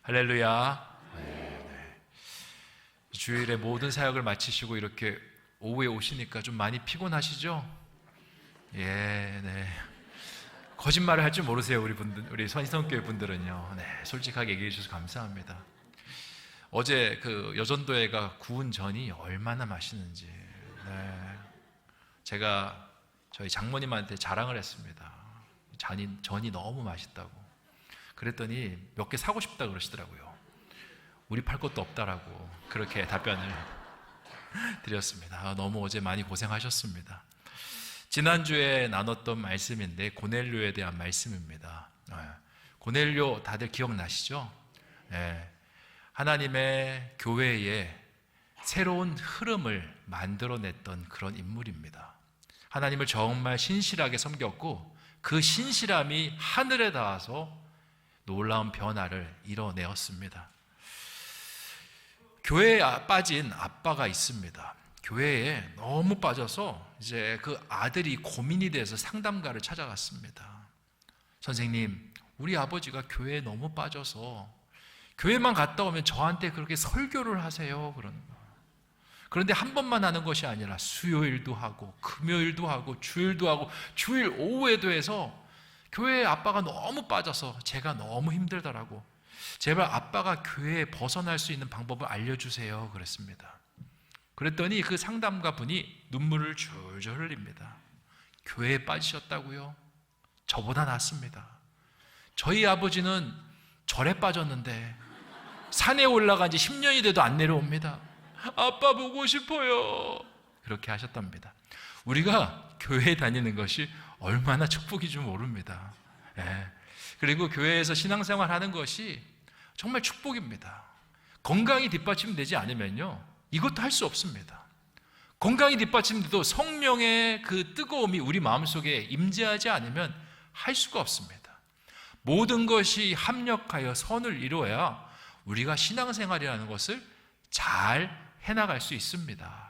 할렐루야. 네. 주일에 모든 사역을 마치시고 이렇게 오후에 오시니까 좀 많이 피곤하시죠? 네. 거짓말을 할 줄 모르세요, 우리 선희성교회 분들은요. 네, 솔직하게 얘기해 주셔서 감사합니다. 어제 그 여전도회가 구운 전이 얼마나 맛있는지, 네. 제가 저희 장모님한테 자랑을 했습니다. 전이 너무 맛있다고. 그랬더니 몇 개 사고 싶다 그러시더라고요. 우리 팔 것도 없다라고 그렇게 답변을 드렸습니다. 너무 어제 많이 고생하셨습니다. 지난주에 나눴던 말씀인데 고넬료에 대한 말씀입니다. 고넬료 다들 기억나시죠? 하나님의 교회에 새로운 흐름을 만들어냈던 그런 인물입니다. 하나님을 정말 신실하게 섬겼고 그 신실함이 하늘에 닿아서 놀라운 변화를 이뤄내었습니다. 교회에 빠진 아빠가 있습니다. 교회에 너무 빠져서 이제 그 아들이 고민이 돼서 상담가를 찾아갔습니다. 선생님, 우리 아버지가 교회에 너무 빠져서 교회만 갔다 오면 저한테 그렇게 설교를 하세요. 그러는 거예요. 그런데 한 번만 하는 것이 아니라 수요일도 하고 금요일도 하고 주일도 하고 주일 오후에도 해서 교회에 아빠가 너무 빠져서 제가 너무 힘들더라고. 제발 아빠가 교회에 벗어날 수 있는 방법을 알려주세요. 그랬습니다. 그랬더니 그 상담가 분이 눈물을 줄줄 흘립니다. 교회에 빠지셨다고요? 저보다 낫습니다. 저희 아버지는 절에 빠졌는데 산에 올라간 지 10년이 돼도 안 내려옵니다. 아빠 보고 싶어요. 그렇게 하셨답니다. 우리가 교회에 다니는 것이 얼마나 축복인 줄 모릅니다. 그리고 교회에서 신앙생활 하는 것이 정말 축복입니다. 건강이 뒷받침되지 않으면요, 이것도 할 수 없습니다. 건강이 뒷받침돼도 성령의 그 뜨거움이 우리 마음속에 임재하지 않으면 할 수가 없습니다. 모든 것이 합력하여 선을 이루어야 우리가 신앙생활이라는 것을 잘 해나갈 수 있습니다.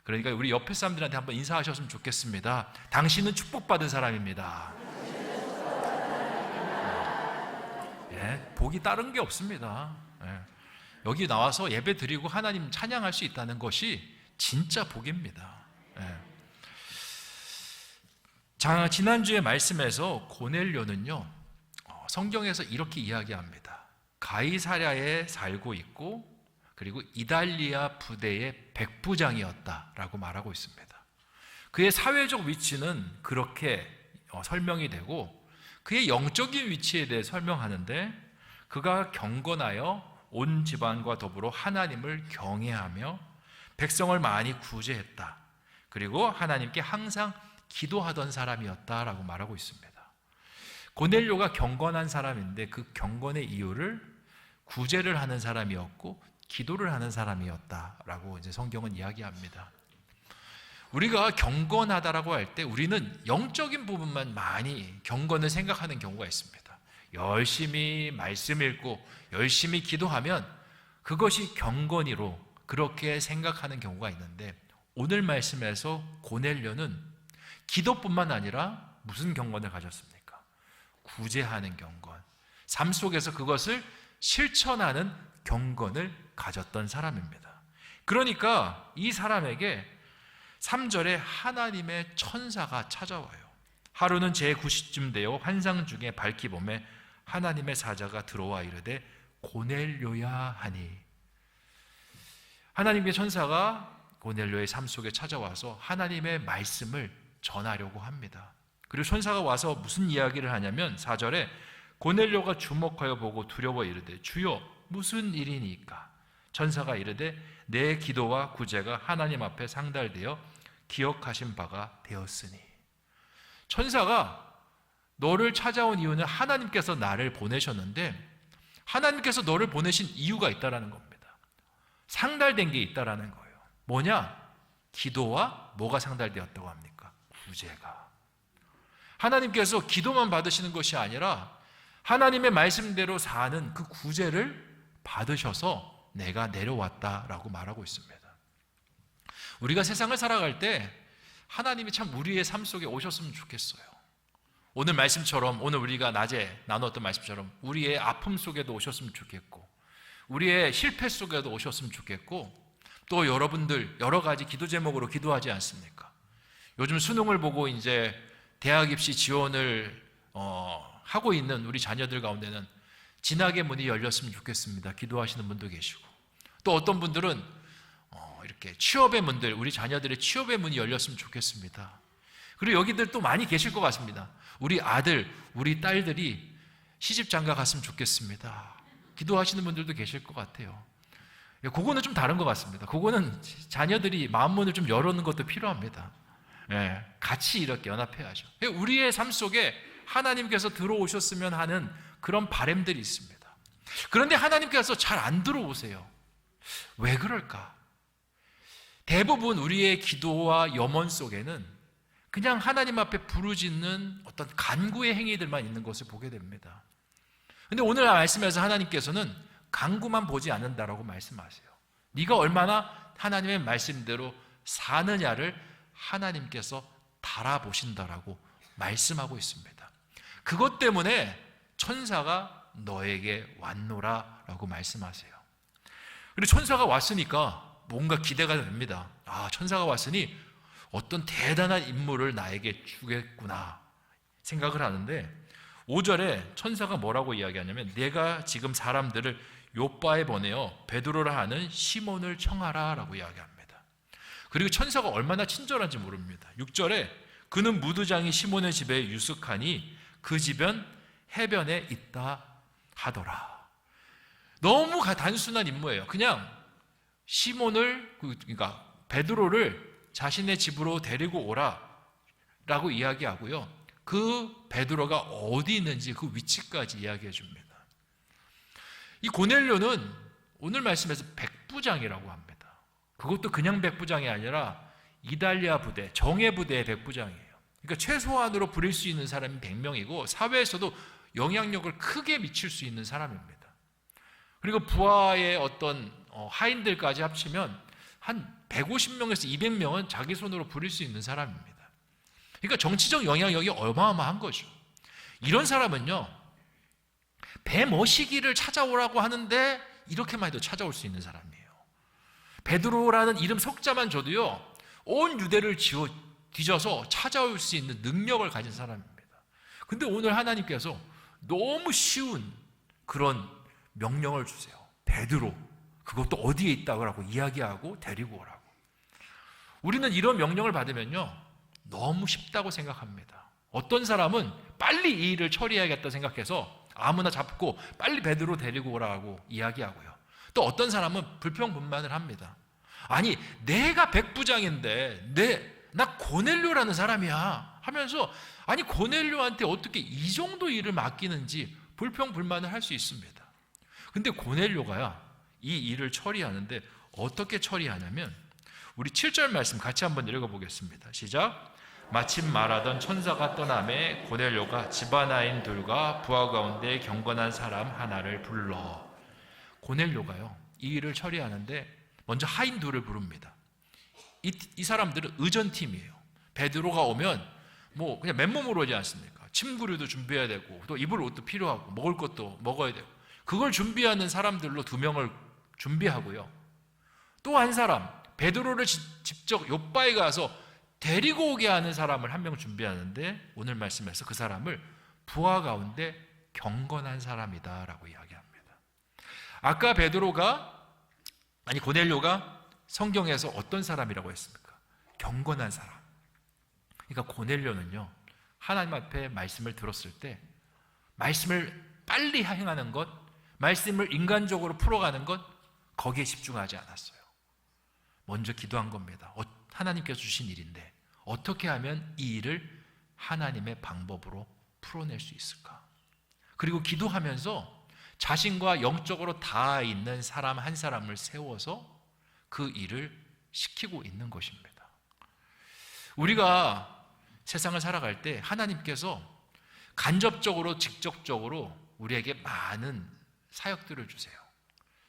그러니까 우리 옆에 사람들한테 한번 인사하셨으면 좋겠습니다. 당신은 축복받은 사람입니다. 복이 다른 게 없습니다. 여기 나와서 예배 드리고 하나님 찬양할 수 있다는 것이 진짜 복입니다. 지난주에 말씀에서 고넬료는요, 성경에서 이렇게 이야기합니다. 가이사랴에 살고 있고 그리고 이달리아 부대의 백부장이었다라고 말하고 있습니다. 그의 사회적 위치는 그렇게 설명이 되고 그의 영적인 위치에 대해 설명하는데 그가 경건하여 온 집안과 더불어 하나님을 경외하며 백성을 많이 구제했다. 그리고 하나님께 항상 기도하던 사람이었다라고 말하고 있습니다. 고넬료가 경건한 사람인데 그 경건의 이유를 구제를 하는 사람이었고 기도를 하는 사람이었다라고 이제 성경은 이야기합니다. 우리가 경건하다라고 할 때 우리는 영적인 부분만 많이 경건을 생각하는 경우가 있습니다. 열심히 말씀 읽고 열심히 기도하면 그것이 경건이로 그렇게 생각하는 경우가 있는데 오늘 말씀에서 고넬료는 기도뿐만 아니라 무슨 경건을 가졌습니까? 구제하는 경건, 삶 속에서 그것을 실천하는 경건을 가졌던 사람입니다. 그러니까 이 사람에게 3절에 하나님의 천사가 찾아와요. 하루는 제9시쯤 되어 환상 중에 밝히 보매 하나님의 사자가 들어와 이르되 고넬료야 하니, 하나님의 천사가 고넬료의 삶 속에 찾아와서 하나님의 말씀을 전하려고 합니다. 그리고 천사가 와서 무슨 이야기를 하냐면 4절에 고넬료가 주목하여 보고 두려워 이르되 주여 무슨 일이니까? 천사가 이르되 내 기도와 구제가 하나님 앞에 상달되어 기억하신 바가 되었으니. 천사가 너를 찾아온 이유는 하나님께서 나를 보내셨는데 하나님께서 너를 보내신 이유가 있다라는 겁니다. 상달된 게 있다라는 거예요. 뭐냐? 기도와 뭐가 상달되었다고 합니까? 구제가. 하나님께서 기도만 받으시는 것이 아니라 하나님의 말씀대로 사는 그 구제를 받으셔서 내가 내려왔다라고 말하고 있습니다. 우리가 세상을 살아갈 때 하나님이 참 우리의 삶 속에 오셨으면 좋겠어요. 오늘 말씀처럼, 오늘 우리가 낮에 나눴던 말씀처럼 우리의 아픔 속에도 오셨으면 좋겠고, 우리의 실패 속에도 오셨으면 좋겠고, 또 여러분들 여러 가지 기도 제목으로 기도하지 않습니까? 요즘 수능을 보고 이제 대학 입시 지원을 하고 있는 우리 자녀들 가운데는 진학의 문이 열렸으면 좋겠습니다. 기도하시는 분도 계시고, 또 어떤 분들은 이렇게 취업의 문들, 우리 자녀들의 취업의 문이 열렸으면 좋겠습니다. 그리고 여기들 또 많이 계실 것 같습니다. 우리 아들, 우리 딸들이 시집 장가 갔으면 좋겠습니다. 기도하시는 분들도 계실 것 같아요. 그거는 좀 다른 것 같습니다. 그거는 자녀들이 마음문을 좀 열어놓는 것도 필요합니다. 같이 이렇게 연합해야죠. 우리의 삶 속에 하나님께서 들어오셨으면 하는 그런 바람들이 있습니다. 그런데 하나님께서 잘 안 들어오세요. 왜 그럴까? 대부분 우리의 기도와 염원 속에는 그냥 하나님 앞에 부르짖는 어떤 간구의 행위들만 있는 것을 보게 됩니다. 그런데 오늘 말씀에서 하나님께서는 간구만 보지 않는다라고 말씀하세요. 네가 얼마나 하나님의 말씀대로 사느냐를 하나님께서 달아보신다라고 말씀하고 있습니다. 그것 때문에 천사가 너에게 왔노라라고 말씀하세요. 그리고 천사가 왔으니까 뭔가 기대가 됩니다. 천사가 왔으니 어떤 대단한 임무를 나에게 주겠구나 생각을 하는데, 5절에 천사가 뭐라고 이야기하냐면, 내가 지금 사람들을 요빠에 보내어 베드로라 하는 시몬을 청하라 라고 이야기합니다. 그리고 천사가 얼마나 친절한지 모릅니다. 6절에 그는 무두장이 시몬의 집에 유숙하니 그 집은 해변에 있다 하더라. 너무 단순한 임무예요. 그냥 시몬을, 그러니까 베드로를 자신의 집으로 데리고 오라 라고 이야기하고요, 그 베드로가 어디 있는지 그 위치까지 이야기해 줍니다. 이 고넬료는 오늘 말씀에서 백부장이라고 합니다. 그것도 그냥 백부장이 아니라 이달리아 부대, 정예 부대의 백부장이에요. 그러니까 최소한으로 부릴 수 있는 사람이 100명이고 사회에서도 영향력을 크게 미칠 수 있는 사람입니다. 그리고 부하의 어떤 하인들까지 합치면 한 150명에서 200명은 자기 손으로 부릴 수 있는 사람입니다. 그러니까 정치적 영향력이 어마어마한 거죠. 이런 사람은요, 배 머시기를 찾아오라고 하는데 이렇게만 해도 찾아올 수 있는 사람이에요. 베드로라는 이름 석자만 줘도요, 온 유대를 뒤져서 찾아올 수 있는 능력을 가진 사람입니다. 근데 오늘 하나님께서 너무 쉬운 그런 명령을 주세요. 베드로, 그것도 어디에 있다고 이야기하고 데리고 오라고. 우리는 이런 명령을 받으면요, 너무 쉽다고 생각합니다. 어떤 사람은 빨리 이 일을 처리해야겠다 생각해서 아무나 잡고 빨리 베드로 데리고 오라고 이야기하고요. 또 어떤 사람은 불평불만을 합니다. 아니, 내가 백부장인데 나 고넬료라는 사람이야 하면서, 아니 고넬료한테 어떻게 이 정도 일을 맡기는지 불평불만을 할 수 있습니다. 근데 고넬료가요, 이 일을 처리하는데 어떻게 처리하냐면, 우리 7절 말씀 같이 한번 읽어보겠습니다. 시작. 마침 말하던 천사가 떠나매 고넬료가 집안하인 둘과 부하 가운데 경건한 사람 하나를 불러. 고넬료가요, 이 일을 처리하는데 먼저 하인 둘을 부릅니다. 이 사람들은 의전팀이에요. 베드로가 오면 뭐 그냥 맨몸으로 오지 않습니까? 침구류도 준비해야 되고, 또 입을 옷도 필요하고, 먹을 것도 먹어야 되고, 그걸 준비하는 사람들로 2명을 준비하고요, 또 한 사람, 베드로를 직접 요빠에 가서 데리고 오게 하는 사람을 1명 준비하는데, 오늘 말씀에서 그 사람을 부하 가운데 경건한 사람이다 라고 이야기합니다. 아까 고넬료가 성경에서 어떤 사람이라고 했습니까? 경건한 사람. 그러니까 고넬료는요, 하나님 앞에 말씀을 들었을 때 말씀을 빨리 행하는 것, 말씀을 인간적으로 풀어가는 것, 거기에 집중하지 않았어요. 먼저 기도한 겁니다. 하나님께서 주신 일인데 어떻게 하면 이 일을 하나님의 방법으로 풀어낼 수 있을까? 그리고 기도하면서 자신과 영적으로 닿아 있는 사람 한 사람을 세워서 그 일을 시키고 있는 것입니다. 우리가 세상을 살아갈 때 하나님께서 간접적으로 직접적으로 우리에게 많은 사역들을 주세요.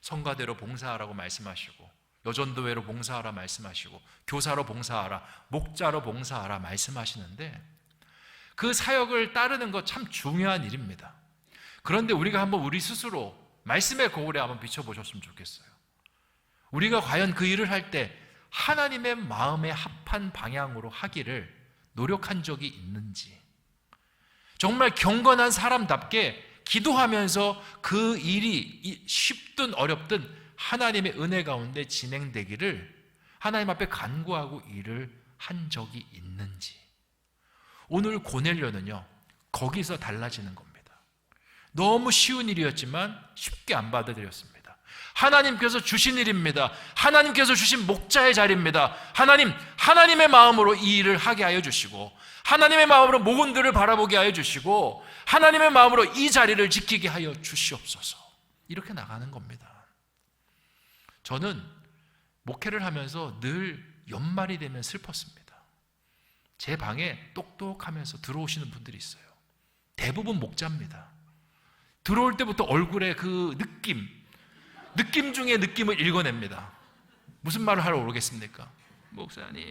성가대로 봉사하라고 말씀하시고, 여전도회로 봉사하라 말씀하시고, 교사로 봉사하라, 목자로 봉사하라 말씀하시는데, 그 사역을 따르는 것 참 중요한 일입니다. 그런데 우리가 한번 우리 스스로 말씀의 거울에 한번 비춰보셨으면 좋겠어요. 우리가 과연 그 일을 할 때 하나님의 마음에 합한 방향으로 하기를 노력한 적이 있는지, 정말 경건한 사람답게 기도하면서 그 일이 쉽든 어렵든 하나님의 은혜 가운데 진행되기를 하나님 앞에 간구하고 일을 한 적이 있는지. 오늘 고넬료는요, 거기서 달라지는 겁니다. 너무 쉬운 일이었지만 쉽게 안 받아들였습니다. 하나님께서 주신 일입니다. 하나님께서 주신 목자의 자리입니다. 하나님의 마음으로 이 일을 하게 하여 주시고, 하나님의 마음으로 목원들을 바라보게 하여 주시고, 하나님의 마음으로 이 자리를 지키게 하여 주시옵소서. 이렇게 나가는 겁니다. 저는 목회를 하면서 늘 연말이 되면 슬펐습니다. 제 방에 똑똑하면서 들어오시는 분들이 있어요. 대부분 목자입니다. 들어올 때부터 얼굴에 그 느낌 중에 느낌을 읽어냅니다. 무슨 말을 하러 오르겠습니까? 목사님,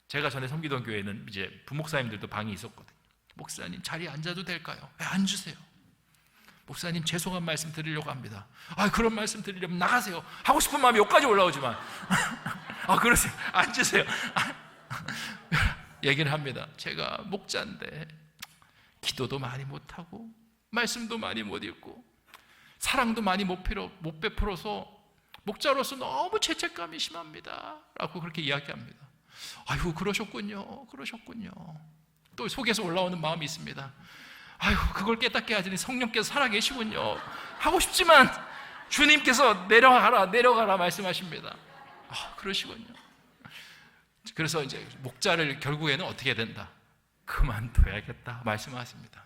제가 전에 섬기던 교회는 이제 부목사님들도 방이 있었거든요. 목사님, 자리에 앉아도 될까요? 앉으세요. 목사님, 죄송한 말씀 드리려고 합니다. 그런 말씀 드리려면 나가세요. 하고 싶은 마음이 여기까지 올라오지만 그러세요. 앉으세요. 얘기를 합니다. 제가 목자인데 기도도 많이 못하고 말씀도 많이 못 읽고 사랑도 많이 못 베풀어서 목자로서 너무 죄책감이 심합니다 라고 그렇게 이야기합니다. 아이고, 그러셨군요. 또 속에서 올라오는 마음이 있습니다. 아이고, 그걸 깨닫게 하시니 성령께서 살아계시군요. 하고 싶지만 주님께서 내려가라 말씀하십니다. 그러시군요. 그래서 이제 목자를 결국에는 어떻게 해야 된다? 그만둬야겠다 말씀하십니다.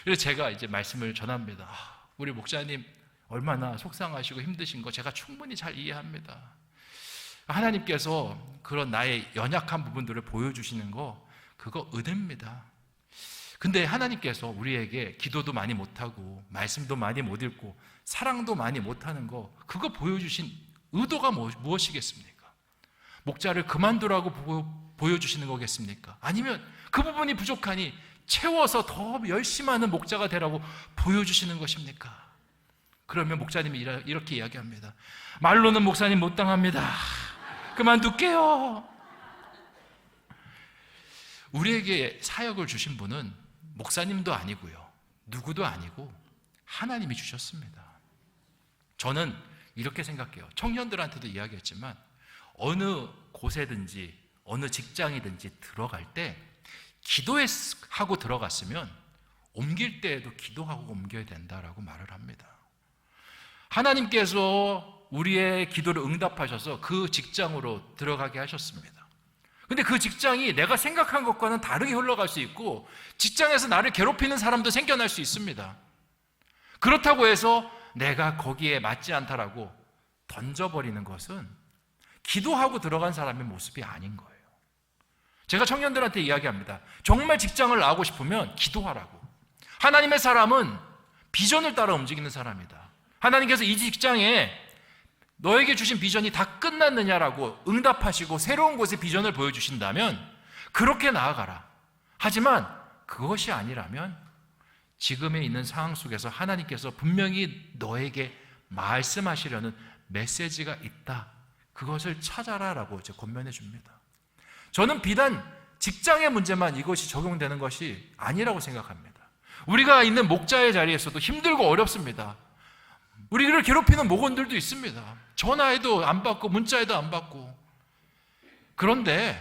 그래서 제가 이제 말씀을 전합니다. 우리 목자님 얼마나 속상하시고 힘드신 거 제가 충분히 잘 이해합니다. 하나님께서 그런 나의 연약한 부분들을 보여주시는 거, 그거 은혜입니다. 근데 하나님께서 우리에게 기도도 많이 못하고 말씀도 많이 못 읽고 사랑도 많이 못하는 거, 그거 보여주신 의도가 무엇이겠습니까? 목자를 그만두라고 보여주시는 거겠습니까? 아니면 그 부분이 부족하니 채워서 더 열심히 하는 목자가 되라고 보여주시는 것입니까? 그러면 목사님이 이렇게 이야기합니다. 말로는 목사님 못 당합니다. 그만둘게요. 우리에게 사역을 주신 분은 목사님도 아니고요, 누구도 아니고 하나님이 주셨습니다. 저는 이렇게 생각해요. 청년들한테도 이야기했지만 어느 곳에든지 어느 직장이든지 들어갈 때 기도하고 들어갔으면 옮길 때에도 기도하고 옮겨야 된다라고 말을 합니다. 하나님께서 우리의 기도를 응답하셔서 그 직장으로 들어가게 하셨습니다. 근데 그 직장이 내가 생각한 것과는 다르게 흘러갈 수 있고, 직장에서 나를 괴롭히는 사람도 생겨날 수 있습니다. 그렇다고 해서 내가 거기에 맞지 않다라고 던져버리는 것은 기도하고 들어간 사람의 모습이 아닌 거예요. 제가 청년들한테 이야기합니다. 정말 직장을 나오고 싶으면 기도하라고. 하나님의 사람은 비전을 따라 움직이는 사람이다. 하나님께서 이 직장에 너에게 주신 비전이 다 끝났느냐라고 응답하시고 새로운 곳에 비전을 보여주신다면 그렇게 나아가라. 하지만 그것이 아니라면 지금에 있는 상황 속에서 하나님께서 분명히 너에게 말씀하시려는 메시지가 있다. 그것을 찾아라라고 이제 권면해 줍니다. 저는 비단 직장의 문제만 이것이 적용되는 것이 아니라고 생각합니다. 우리가 있는 목자의 자리에서도 힘들고 어렵습니다. 우리를 괴롭히는 목원들도 있습니다. 전화해도 안 받고 문자해도 안 받고. 그런데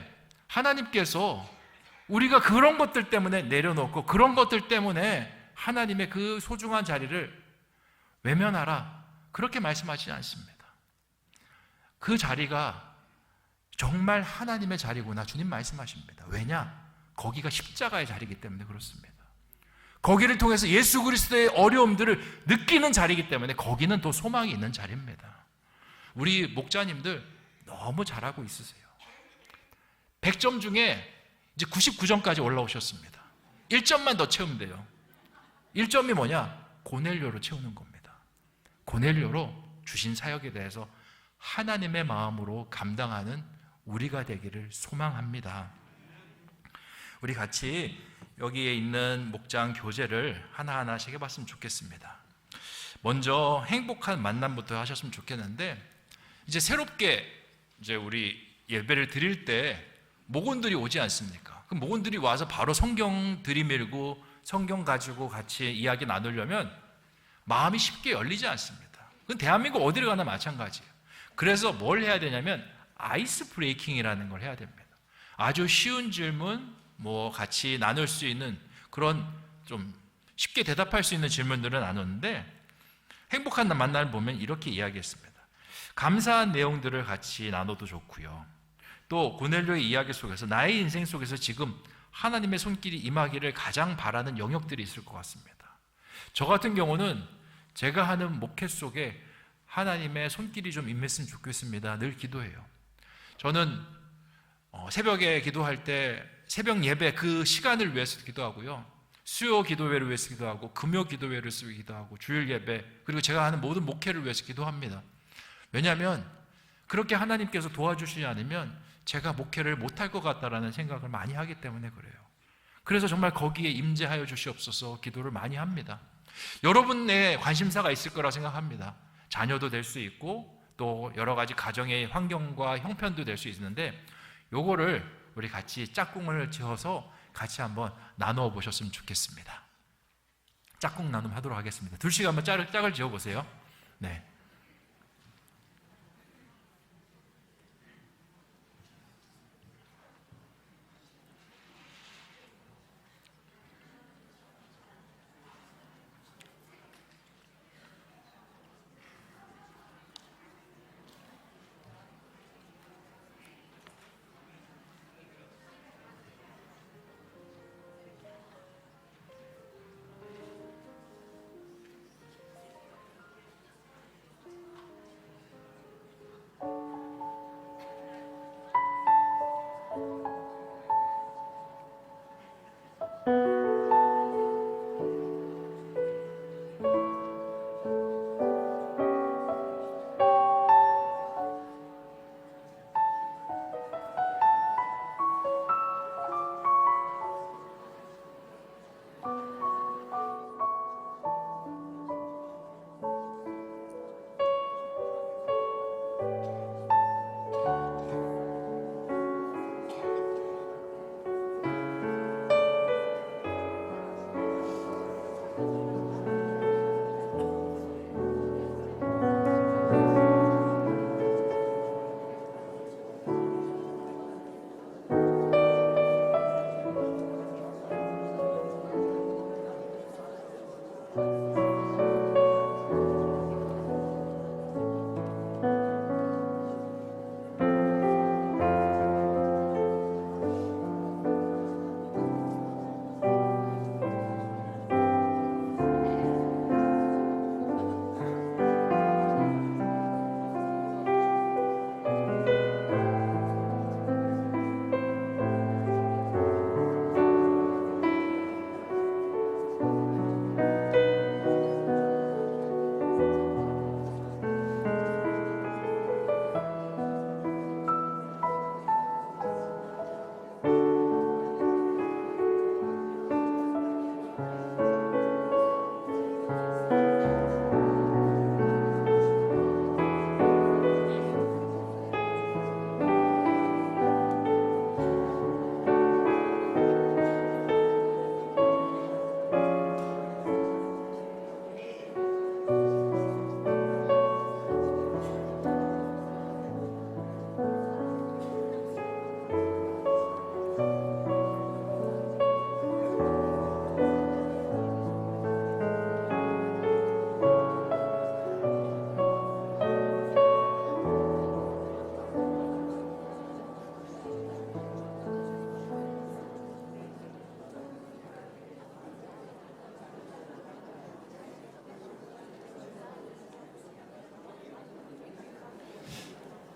하나님께서 우리가 그런 것들 때문에 내려놓고 그런 것들 때문에 하나님의 그 소중한 자리를 외면하라, 그렇게 말씀하시지 않습니다. 그 자리가 정말 하나님의 자리구나 주님 말씀하십니다. 왜냐? 거기가 십자가의 자리이기 때문에 그렇습니다. 거기를 통해서 예수 그리스도의 어려움들을 느끼는 자리이기 때문에 거기는 더 소망이 있는 자리입니다. 우리 목자님들 너무 잘하고 있으세요. 100점 중에 이제 99점까지 올라오셨습니다. 1점만 더 채우면 돼요. 1점이 뭐냐? 고넬료로 채우는 겁니다. 고넬료로 주신 사역에 대해서 하나님의 마음으로 감당하는 우리가 되기를 소망합니다. 우리 같이 여기에 있는 목장 교재를 하나하나씩 해봤으면 좋겠습니다. 먼저 행복한 만남부터 하셨으면 좋겠는데, 이제 새롭게 이제 우리 예배를 드릴 때 목원들이 오지 않습니까? 그럼 목원들이 와서 바로 성경 들이밀고 성경 가지고 같이 이야기 나누려면 마음이 쉽게 열리지 않습니다. 그건 대한민국 어디를 가나 마찬가지예요. 그래서 뭘 해야 되냐면 아이스 브레이킹이라는 걸 해야 됩니다. 아주 쉬운 질문, 같이 나눌 수 있는 그런 좀 쉽게 대답할 수 있는 질문들을 나누는데, 행복한 만남을 보면 이렇게 이야기했습니다. 감사한 내용들을 같이 나눠도 좋고요. 또 고넬료의 이야기 속에서 나의 인생 속에서 지금 하나님의 손길이 임하기를 가장 바라는 영역들이 있을 것 같습니다. 저 같은 경우는 제가 하는 목회 속에 하나님의 손길이 좀 임했으면 좋겠습니다. 늘 기도해요. 저는 새벽에 기도할 때 새벽 예배 그 시간을 위해서 기도하고요. 수요 기도회를 위해서 기도하고 금요 기도회를 위해서 기도하고 주일 예배, 그리고 제가 하는 모든 목회를 위해서 기도합니다. 왜냐하면 그렇게 하나님께서 도와주시지 않으면 제가 목회를 못할 것 같다라는 생각을 많이 하기 때문에 그래요. 그래서 정말 거기에 임재하여 주시옵소서 기도를 많이 합니다. 여러분의 관심사가 있을 거라고 생각합니다. 자녀도 될 수 있고 또 여러 가지 가정의 환경과 형편도 될 수 있는데, 요거를 우리 같이 짝꿍을 지어서 같이 한번 나누어 보셨으면 좋겠습니다. 짝꿍 나눔 하도록 하겠습니다. 둘씩 한번 짝을 지어 보세요. 네.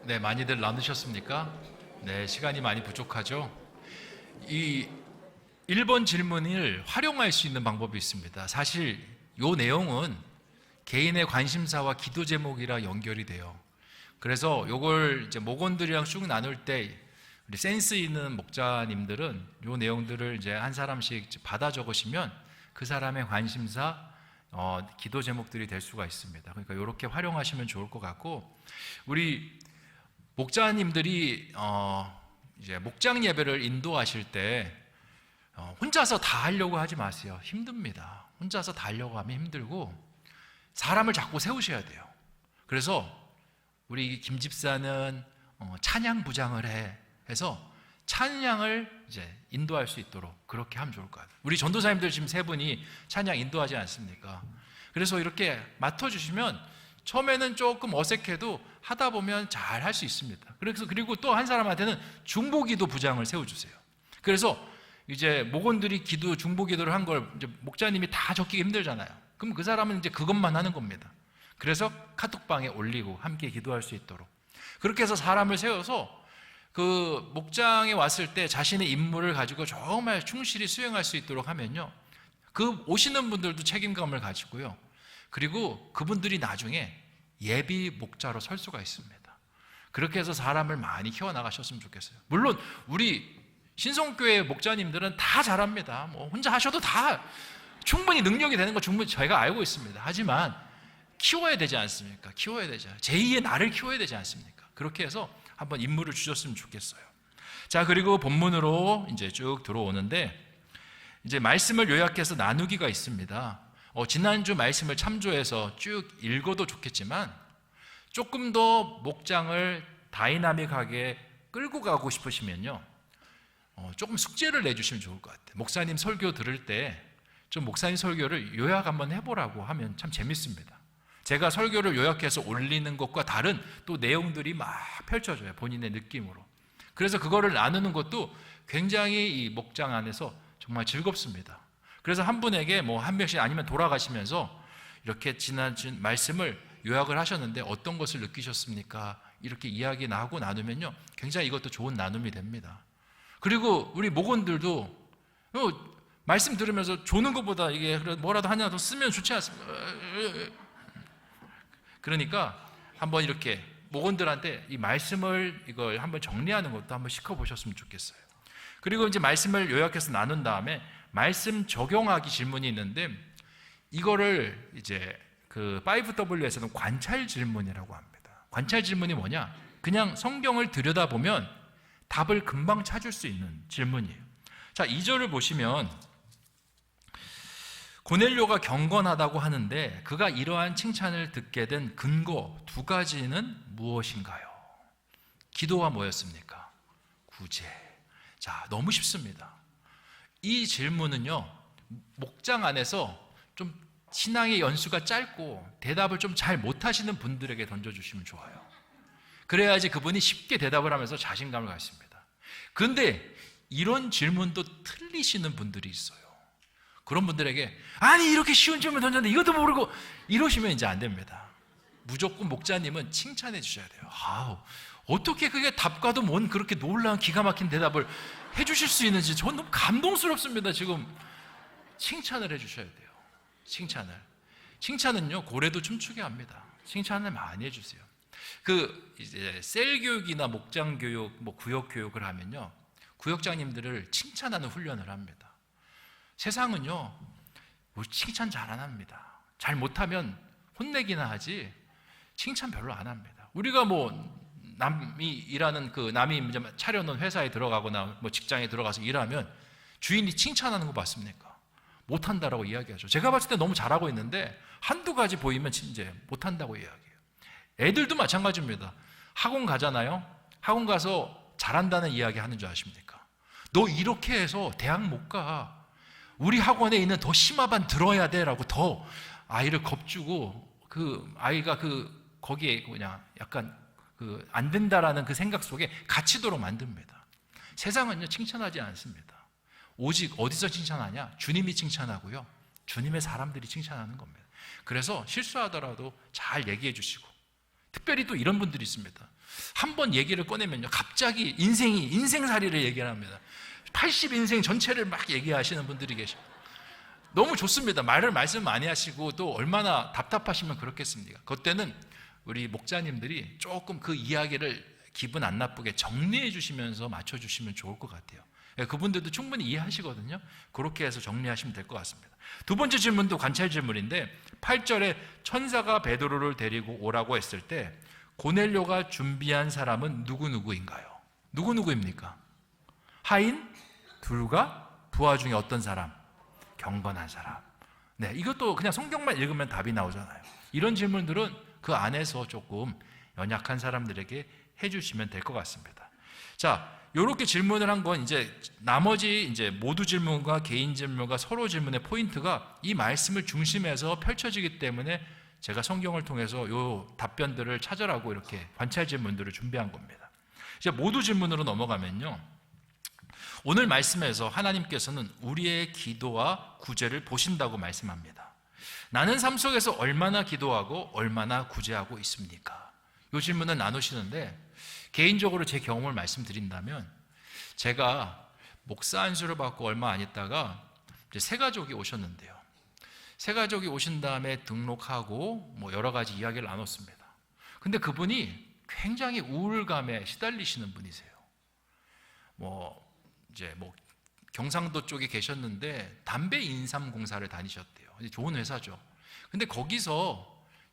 네, 많이들 나누셨습니까? 네, 시간이 많이 부족하죠? 이 1번 질문을 활용할 수 있는 방법이 있습니다. 사실 이 내용은 개인의 관심사와 기도 제목이라 연결이 돼요. 그래서 이걸 이제 목원들이랑 쭉 나눌 때 우리 센스 있는 목자님들은 이 내용들을 이제 한 사람씩 받아 적으시면 그 사람의 관심사, 기도 제목들이 될 수가 있습니다. 그러니까 이렇게 활용하시면 좋을 것 같고, 우리 목자님들이 이제 목장 예배를 인도하실 때 혼자서 다 하려고 하지 마세요. 힘듭니다. 혼자서 다 하려고 하면 힘들고 사람을 자꾸 세우셔야 돼요. 그래서 우리 김 집사는 찬양 부장을 해서 찬양을 이제 인도할 수 있도록 그렇게 하면 좋을 것 같아요. 우리 전도사님들 지금 세 분이 찬양 인도하지 않습니까? 그래서 이렇게 맡아주시면 처음에는 조금 어색해도 하다 보면 잘 할 수 있습니다. 그리고 또 한 사람한테는 중보기도 부장을 세워주세요. 그래서 이제 목원들이 중보기도를 한 걸 이제 목자님이 다 적기가 힘들잖아요. 그럼 그 사람은 이제 그것만 하는 겁니다. 그래서 카톡방에 올리고 함께 기도할 수 있도록 그렇게 해서 사람을 세워서 그 목장에 왔을 때 자신의 임무를 가지고 정말 충실히 수행할 수 있도록 하면요, 그 오시는 분들도 책임감을 가지고요, 그리고 그분들이 나중에 예비 목자로 설 수가 있습니다. 그렇게 해서 사람을 많이 키워나가셨으면 좋겠어요. 물론 우리 신성교회 목자님들은 다 잘합니다. 뭐 혼자 하셔도 다 충분히 능력이 되는 거 충분히 저희가 알고 있습니다. 하지만 키워야 되지 않습니까? 키워야 되죠. 제2의 나를 키워야 되지 않습니까? 그렇게 해서 한번 임무를 주셨으면 좋겠어요. 자, 그리고 본문으로 이제 쭉 들어오는데, 이제 말씀을 요약해서 나누기가 있습니다. 지난주 말씀을 참조해서 쭉 읽어도 좋겠지만 조금 더 목장을 다이나믹하게 끌고 가고 싶으시면요, 조금 숙제를 내주시면 좋을 것 같아요. 목사님 설교 들을 때 좀 목사님 설교를 요약 한번 해보라고 하면 참 재밌습니다. 제가 설교를 요약해서 올리는 것과 다른 또 내용들이 막 펼쳐져요, 본인의 느낌으로. 그래서 그거를 나누는 것도 굉장히 이 목장 안에서 정말 즐겁습니다. 그래서 한 분에게 뭐 한 명씩 아니면 돌아가시면서 이렇게 지난 말씀을 요약을 하셨는데 어떤 것을 느끼셨습니까? 이렇게 이야기 나하고 나누면요, 굉장히 이것도 좋은 나눔이 됩니다. 그리고 우리 목원들도 말씀 들으면서 조는 것보다 이게 뭐라도 하나 더 쓰면 좋지 않습니까? 그러니까 한번 이렇게 목원들한테 이 말씀을 이걸 한번 정리하는 것도 한번 시켜보셨으면 좋겠어요. 그리고 이제 말씀을 요약해서 나눈 다음에 말씀 적용하기 질문이 있는데, 이거를 이제 그 5W에서는 관찰 질문이라고 합니다. 관찰 질문이 뭐냐? 그냥 성경을 들여다보면 답을 금방 찾을 수 있는 질문이에요. 자, 2절을 보시면 고넬료가 경건하다고 하는데 그가 이러한 칭찬을 듣게 된 근거 2가지는 무엇인가요? 기도와 뭐였습니까? 구제. 자, 너무 쉽습니다. 이 질문은요, 목장 안에서 좀 신앙의 연수가 짧고 대답을 좀 잘 못하시는 분들에게 던져주시면 좋아요. 그래야지 그분이 쉽게 대답을 하면서 자신감을 갖습니다. 그런데 이런 질문도 틀리시는 분들이 있어요. 그런 분들에게 아니 이렇게 쉬운 질문 던졌는데 이것도 모르고 이러시면 이제 안 됩니다. 무조건 목자님은 칭찬해 주셔야 돼요. 어떻게 그게 답과도 뭔 그렇게 놀라운 기가 막힌 대답을 해 주실 수 있는지 전 너무 감동스럽습니다. 지금 칭찬을 해 주셔야 돼요. 칭찬은요, 고래도 춤추게 합니다. 칭찬을 많이 해 주세요. 그 이제 셀 교육이나 목장 교육, 뭐 구역 교육을 하면요, 구역장님들을 칭찬하는 훈련을 합니다. 세상은요, 칭찬 잘 안 합니다. 잘 못하면 혼내기나 하지 칭찬 별로 안 합니다. 우리가 뭐 남이 이제 차려놓은 회사에 들어가거나 뭐 직장에 들어가서 일하면 주인이 칭찬하는 거 봤습니까? 못한다라고 이야기하죠. 제가 봤을 때 너무 잘하고 있는데 한두 가지 보이면 이제 못한다고 이야기해요. 애들도 마찬가지입니다. 학원 가잖아요. 학원 가서 잘한다는 이야기 하는 줄 아십니까? 너 이렇게 해서 대학 못 가. 우리 학원에 있는 더 심화반 들어야 돼라고 더 아이를 겁주고, 그 아이가 거기에 그냥 약간 안 된다라는 그 생각 속에 갇히도록 만듭니다. 세상은요, 칭찬하지 않습니다. 오직 어디서 칭찬하냐? 주님이 칭찬하고요, 주님의 사람들이 칭찬하는 겁니다. 그래서 실수하더라도 잘 얘기해 주시고, 특별히 또 이런 분들이 있습니다. 한번 얘기를 꺼내면요, 갑자기 인생살이를 얘기를 합니다. 80인생 전체를 막 얘기하시는 분들이 계십니다. 너무 좋습니다. 말씀 많이 하시고 또 얼마나 답답하시면 그렇겠습니까? 그때는 우리 목자님들이 조금 그 이야기를 기분 안 나쁘게 정리해 주시면서 맞춰주시면 좋을 것 같아요. 그분들도 충분히 이해하시거든요. 그렇게 해서 정리하시면 될 것 같습니다. 두 번째 질문도 관찰 질문인데 8절에 천사가 베드로를 데리고 오라고 했을 때 고넬료가 준비한 사람은 누구누구인가요? 누구누구입니까? 하인, 둘과 부하 중에 어떤 사람? 경건한 사람. 네, 이것도 그냥 성경만 읽으면 답이 나오잖아요. 이런 질문들은 그 안에서 조금 연약한 사람들에게 해주시면 될 것 같습니다. 자, 이렇게 질문을 한 건 이제 나머지 이제 모두 질문과 개인 질문과 서로 질문의 포인트가 이 말씀을 중심에서 펼쳐지기 때문에 제가 성경을 통해서 이 답변들을 찾으라고 이렇게 관찰 질문들을 준비한 겁니다. 이제 모두 질문으로 넘어가면요. 오늘 말씀에서 하나님께서는 우리의 기도와 구제를 보신다고 말씀합니다. 나는 삶 속에서 얼마나 기도하고 얼마나 구제하고 있습니까? 이 질문을 나누시는데 개인적으로 제 경험을 말씀드린다면 제가 목사 안수를 받고 얼마 안 있다가 이제 새 가족이 오셨는데요. 새 가족이 오신 다음에 등록하고 뭐 여러 가지 이야기를 나눴습니다. 근데 그분이 굉장히 우울감에 시달리시는 분이세요. 이제 경상도 쪽에 계셨는데 담배 인삼 공사를 다니셨대요. 좋은 회사죠. 근데 거기서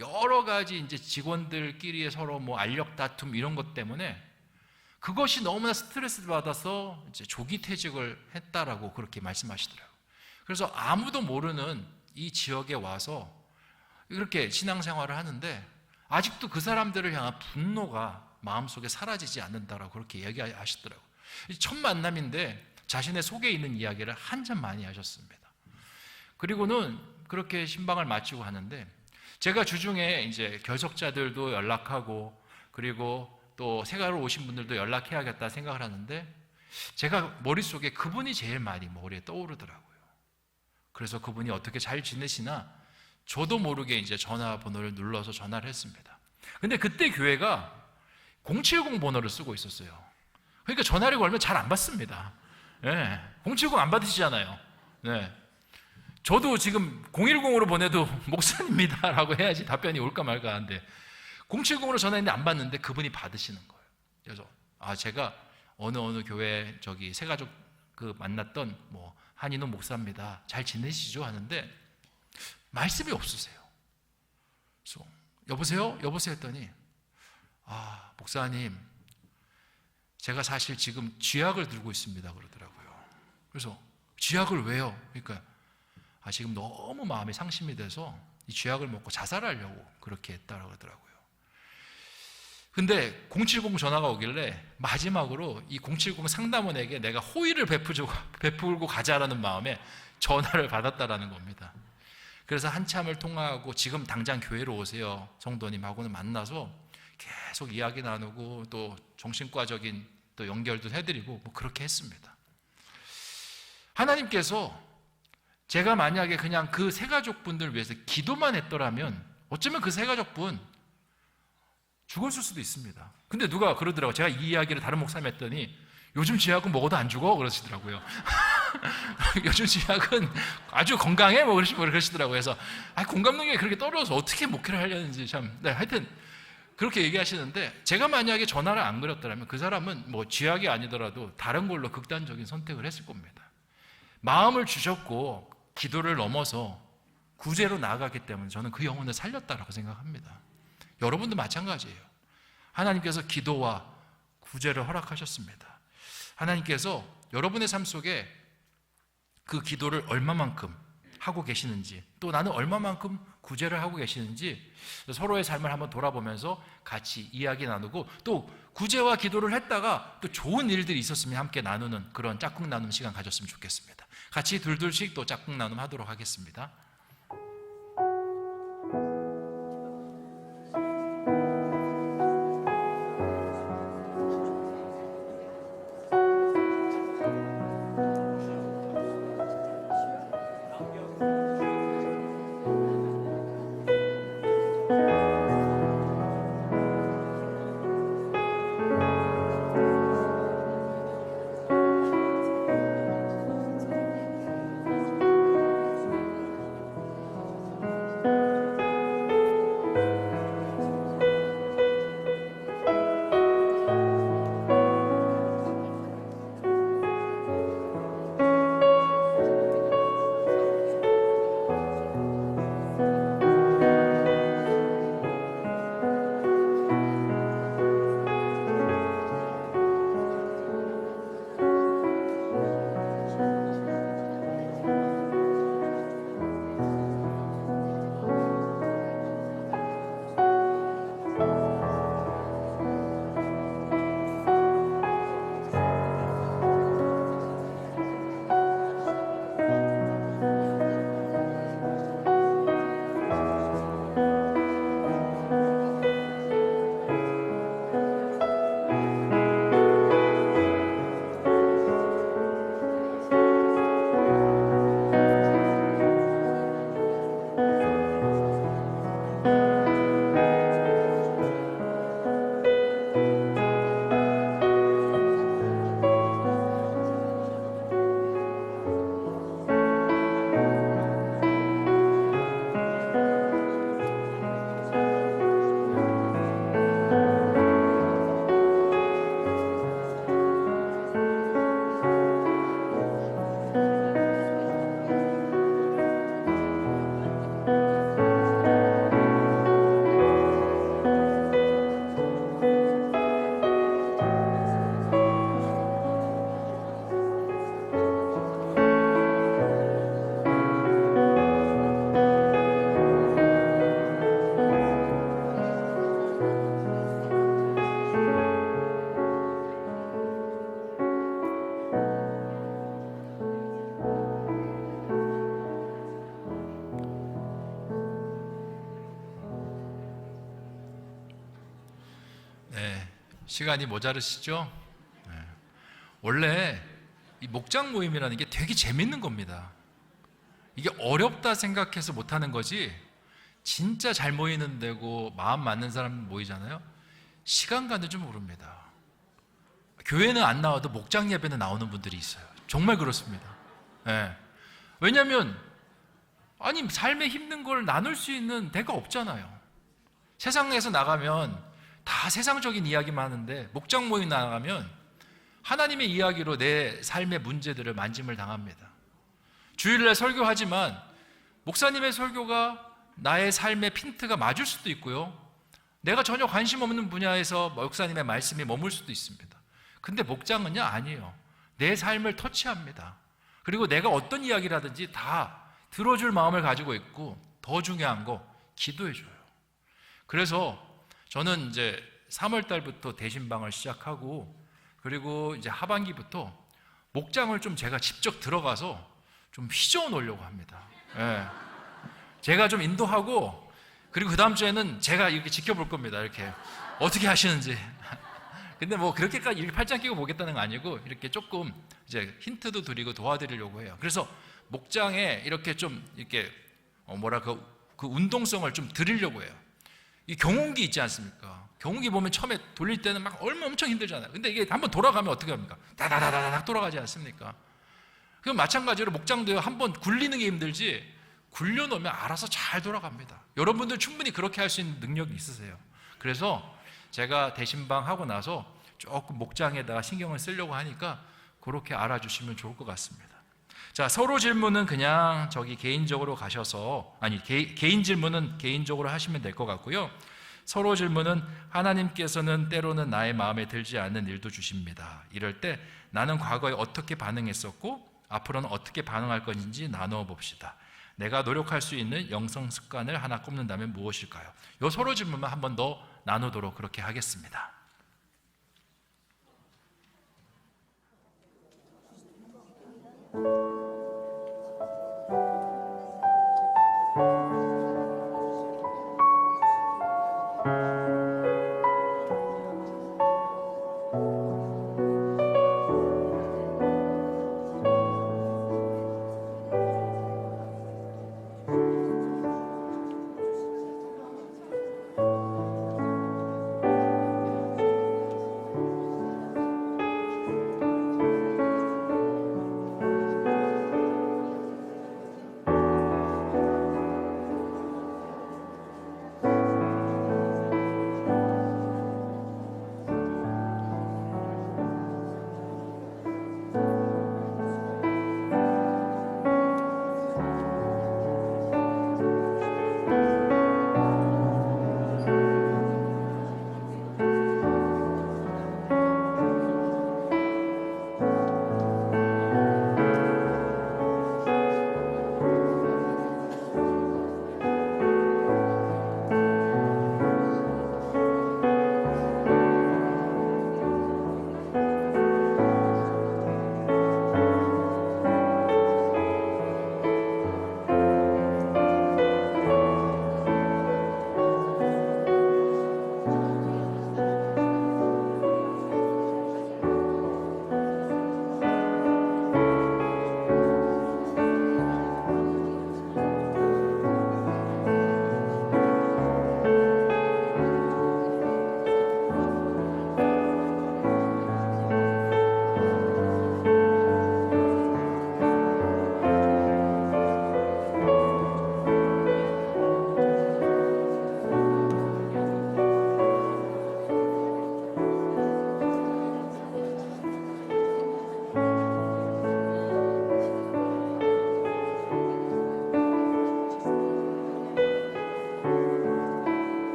여러 가지 이제 직원들끼리의 서로 알력 다툼 이런 것 때문에 그것이 너무나 스트레스 받아서 이제 조기 퇴직을 했다라고 그렇게 말씀하시더라고요. 그래서 아무도 모르는 이 지역에 와서 이렇게 신앙생활을 하는데 아직도 그 사람들을 향한 분노가 마음속에 사라지지 않는다라고 그렇게 얘기하시더라고요. 첫 만남인데 자신의 속에 있는 이야기를 한참 많이 하셨습니다. 그리고는 그렇게 신방을 마치고 하는데 제가 주중에 이제 결석자들도 연락하고 그리고 또 새가로 오신 분들도 연락해야겠다 생각을 하는데 제가 머릿속에 그분이 제일 많이 머리에 떠오르더라고요. 그래서 그분이 어떻게 잘 지내시나 저도 모르게 이제 전화번호를 눌러서 전화를 했습니다. 근데 그때 교회가 070 번호를 쓰고 있었어요. 그러니까 전화를 걸면 잘 안 받습니다. 네, 070 안 받으시잖아요. 네. 저도 지금 010으로 보내도 목사님입니다 라고 해야지 답변이 올까 말까 하는데 070으로 전화했는데 안 받는데 그분이 받으시는 거예요. 그래서 제가 어느 교회 새가족 만났던 한인호 목사입니다. 잘 지내시죠? 하는데 말씀이 없으세요. 그래서 여보세요? 했더니 목사님 제가 사실 지금 쥐약을 들고 있습니다 그러더라고요. 그래서 쥐약을 왜요? 그러니까 지금 너무 마음이 상심이 돼서 이 쥐약을 먹고 자살하려고 그렇게 했다고 그러더라고요. 근데 070 전화가 오길래 마지막으로 이 070 상담원에게 내가 호의를 베풀고 가자라는 마음에 전화를 받았다라는 겁니다. 그래서 한참을 통화하고 지금 당장 교회로 오세요 성도님하고는 만나서 계속 이야기 나누고 또 정신과적인 또 연결도 해드리고 그렇게 했습니다. 하나님께서 제가 만약에 그냥 그 새가족분들을 위해서 기도만 했더라면 어쩌면 그 새가족분 죽었을 수도 있습니다. 근데 누가 그러더라고요. 제가 이 이야기를 다른 목사님 했더니 요즘 쥐약은 먹어도 안 죽어 그러시더라고요. 요즘 쥐약은 아주 건강해 그러시더라고요. 그래서 공감 능력이 그렇게 떨어져서 어떻게 목회를 하려는지 참 하여튼 그렇게 얘기하시는데 제가 만약에 전화를 안 걸었더라면 그 사람은 쥐약이 아니더라도 다른 걸로 극단적인 선택을 했을 겁니다. 마음을 주셨고 기도를 넘어서 구제로 나아갔기 때문에 저는 그 영혼을 살렸다라고 생각합니다. 여러분도 마찬가지예요. 하나님께서 기도와 구제를 허락하셨습니다. 하나님께서 여러분의 삶 속에 그 기도를 얼마만큼 하고 계시는지 또 나는 얼마만큼 구제를 하고 계시는지 서로의 삶을 한번 돌아보면서 같이 이야기 나누고 또 구제와 기도를 했다가 또 좋은 일들이 있었으면 함께 나누는 그런 짝꿍 나눔 시간 가졌으면 좋겠습니다. 같이 둘둘씩 또 짝꿍 나눔 하도록 하겠습니다. 시간이 모자르시죠? 네. 원래 이 목장 모임이라는 게 되게 재밌는 겁니다. 이게 어렵다 생각해서 못하는 거지, 진짜 잘 모이는 데고 마음 맞는 사람 모이잖아요. 시간 가는 줄 모릅니다. 교회는 안 나와도 목장 예배는 나오는 분들이 있어요. 정말 그렇습니다. 네. 왜냐하면 아니 삶에 힘든 걸 나눌 수 있는 데가 없잖아요. 세상에서 나가면 다 세상적인 이야기만 하는데 목장 모임 나가면 하나님의 이야기로 내 삶의 문제들을 만짐을 당합니다. 주일날 설교하지만 목사님의 설교가 나의 삶의 핀트가 맞을 수도 있고요, 내가 전혀 관심 없는 분야에서 목사님의 말씀이 머물 수도 있습니다. 근데 목장은요, 아니에요. 내 삶을 터치합니다. 그리고 내가 어떤 이야기를 하든지 다 들어줄 마음을 가지고 있고, 더 중요한 거 기도해줘요. 그래서 저는 이제 3월 달부터 대신방을 시작하고, 그리고 이제 하반기부터 목장을 좀 제가 직접 들어가서 좀 휘저어 놓으려고 합니다. 예. 제가 좀 인도하고, 그리고 그 다음 주에는 제가 이렇게 지켜볼 겁니다. 이렇게 어떻게 하시는지. 근데 뭐 그렇게까지 이렇게 팔짱 끼고 보겠다는 거 아니고, 이렇게 조금 이제 힌트도 드리고 도와드리려고 해요. 그래서 목장에 이렇게 좀 이렇게 그 운동성을 좀 드리려고 해요. 이 경운기 있지 않습니까? 경운기 보면 처음에 돌릴 때는 막 엄청 힘들잖아요. 근데 이게 한번 돌아가면 어떻게 합니까? 다다다다닥 돌아가지 않습니까? 그럼 마찬가지로 목장도요, 한번 굴리는 게 힘들지 굴려놓으면 알아서 잘 돌아갑니다. 여러분들 충분히 그렇게 할 수 있는 능력이 있으세요. 그래서 제가 대신방 하고 나서 조금 목장에다가 신경을 쓰려고 하니까 그렇게 알아주시면 좋을 것 같습니다. 자, 서로 질문은 그냥 저기 개인적으로 가셔서, 개인 질문은 개인적으로 하시면 될 것 같고요, 서로 질문은 하나님께서는 때로는 나의 마음에 들지 않는 일도 주십니다. 이럴 때 나는 과거에 어떻게 반응했었고 앞으로는 어떻게 반응할 것인지 나누어 봅시다. 내가 노력할 수 있는 영성 습관을 하나 꼽는다면 무엇일까요? 이 서로 질문만 한 번 더 나누도록 그렇게 하겠습니다.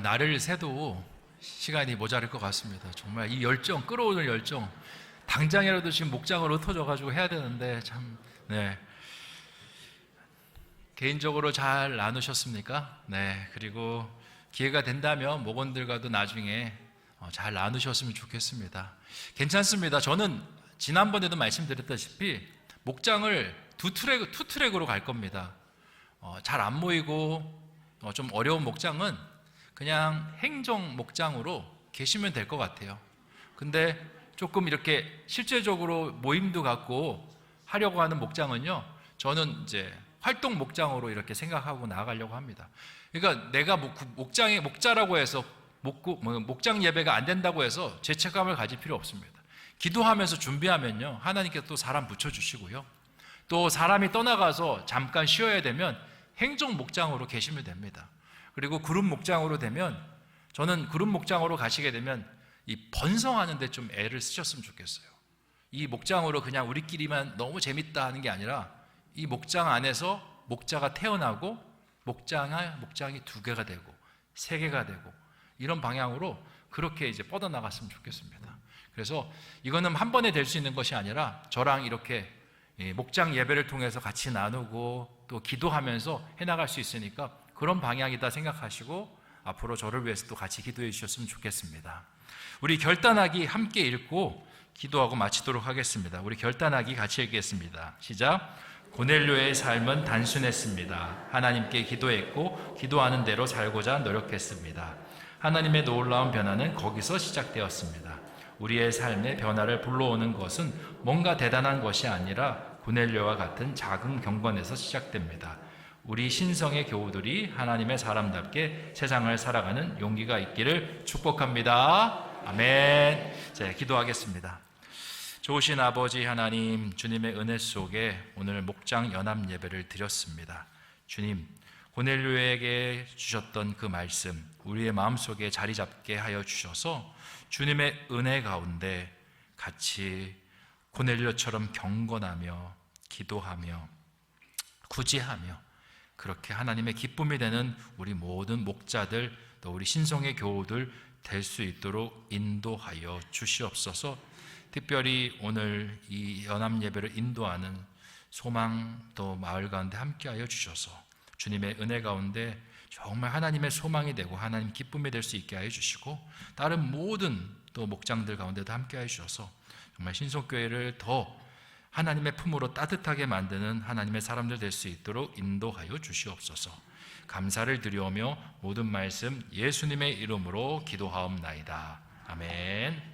날을 새도 시간이 모자랄 것 같습니다. 정말 이 열정, 끌어오는 열정, 당장이라도 지금 목장을 흩어져가지고 해야 되는데 참, 네. 개인적으로 잘 나누셨습니까? 네, 그리고 기회가 된다면 목원들과도 나중에 잘 나누셨으면 좋겠습니다. 괜찮습니다. 저는 지난번에도 말씀드렸다시피 목장을 투 트랙으로 갈 겁니다. 잘 안 모이고 좀 어려운 목장은 그냥 행정 목장으로 계시면 될 것 같아요. 근데 조금 이렇게 실제적으로 모임도 갖고 하려고 하는 목장은요, 저는 이제 활동 목장으로 이렇게 생각하고 나아가려고 합니다. 그러니까 내가 목자라고 해서 목장 예배가 안 된다고 해서 죄책감을 가질 필요 없습니다. 기도하면서 준비하면요, 하나님께서 또 사람 붙여주시고요, 또 사람이 떠나가서 잠깐 쉬어야 되면 행정 목장으로 계시면 됩니다. 그리고 그룹 목장으로 되면, 저는 그룹 목장으로 가시게 되면 이 번성하는 데 좀 애를 쓰셨으면 좋겠어요. 이 목장으로 그냥 우리끼리만 너무 재밌다 하는 게 아니라 이 목장 안에서 목자가 태어나고 목장이 2개가 되고 3개가 되고 이런 방향으로 그렇게 이제 뻗어나갔으면 좋겠습니다. 그래서 이거는 한 번에 될 수 있는 것이 아니라 저랑 이렇게 목장 예배를 통해서 같이 나누고 또 기도하면서 해나갈 수 있으니까 그런 방향이다 생각하시고 앞으로 저를 위해서 또 같이 기도해 주셨으면 좋겠습니다. 우리 결단하기 함께 읽고 기도하고 마치도록 하겠습니다. 우리 결단하기 같이 읽겠습니다. 시작. 고넬료의 삶은 단순했습니다. 하나님께 기도했고 기도하는 대로 살고자 노력했습니다. 하나님의 놀라운 변화는 거기서 시작되었습니다. 우리의 삶의 변화를 불러오는 것은 뭔가 대단한 것이 아니라 고넬료와 같은 작은 경건에서 시작됩니다. 우리 신성의 교우들이 하나님의 사람답게 세상을 살아가는 용기가 있기를 축복합니다. 아멘. 자, 기도하겠습니다. 좋으신 아버지 하나님, 주님의 은혜 속에 오늘 목장 연합 예배를 드렸습니다. 주님, 고넬료에게 주셨던 그 말씀 우리의 마음속에 자리 잡게 하여 주셔서 주님의 은혜 가운데 같이 고넬료처럼 경건하며 기도하며 구제하며 그렇게 하나님의 기쁨이 되는 우리 모든 목자들 또 우리 신성의 교우들 될 수 있도록 인도하여 주시옵소서. 특별히 오늘 이 연합 예배를 인도하는 소망 또 마을 가운데 함께하여 주셔서 주님의 은혜 가운데 정말 하나님의 소망이 되고 하나님 기쁨이 될 수 있게 하여 주시고 다른 모든 또 목장들 가운데도 함께하여 주셔서 정말 신속교회를 더 하나님의 품으로 따뜻하게 만드는 하나님의 사람들 될 수 있도록 인도하여 주시옵소서. 감사를 드리오며 모든 말씀 예수님의 이름으로 기도하옵나이다. 아멘.